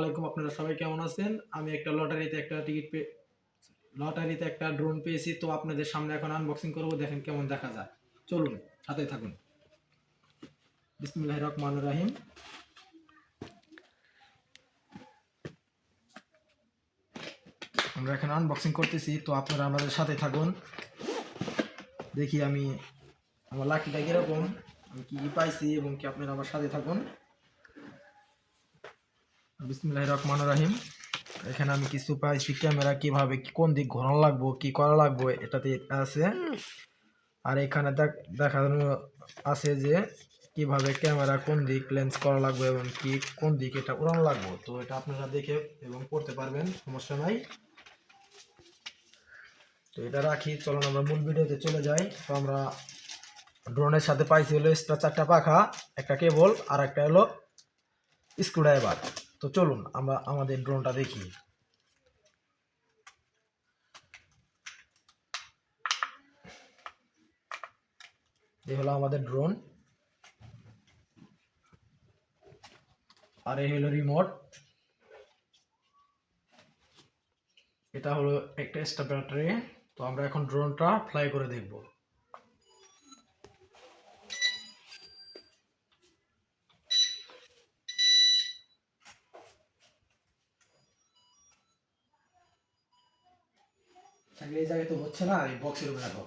আলাইকুম। আপনারা সবাই কেমন আছেন? আমি একটা লটারিতে একটা ড্রোন পেয়েছি। তো আপনাদের সামনে এখন আনবক্সিং করব, দেখেন কেমন দেখা যায়। চলুন সাথে থাকুন। বিসমিল্লাহির রহমানির রহিম। আমরা এখন আনবক্সিং করতেছি, তো আপনারা আমাদের সাথে থাকুন। দেখি আমি আমার লাকিটা কিরকম, আমি কি পাইছি এবং কি আপনারা আমার সাথে থাকুন। বিসমিল্লাহির রহমানির রহিম। এখানে আমি কিছু পাইছি, ক্যামেরা কিভাবে কোন দিক ঘোরানো লাগবো, কি করা লাগবো এটাতে আছে। আর এখানে দেখানো আছে যে কিভাবে ক্যামেরা কোন দিক লেন্স করা লাগবে এবং কি কোন দিক এটা উড়ানো লাগবে। তো এটা আপনারা দেখে এবং করতে পারবেন, সমস্যা নাই। তো এটা রাখি, চলুন আমরা মূল ভিডিওতে চলে যাই। তো আমরা ড্রোনের সাথে পাইছি হলো এক্সট্রা 4টা পাখা, একটা কেবল আর একটা হলো স্ক্রুড্রাইভার। তো চলুন আমরা আমাদের ড্রোনটা দেখি। এই হলো আমাদের ড্রোন, আর এই হলো রিমোট। এটা হলো একটা এক্সট্রা ব্যাটারি। তো আমরা এখন ড্রোনটা ফ্লাই করে দেখব। এই জায়গায় তো হচ্ছে না, এই বক্সের উপরে রাখো।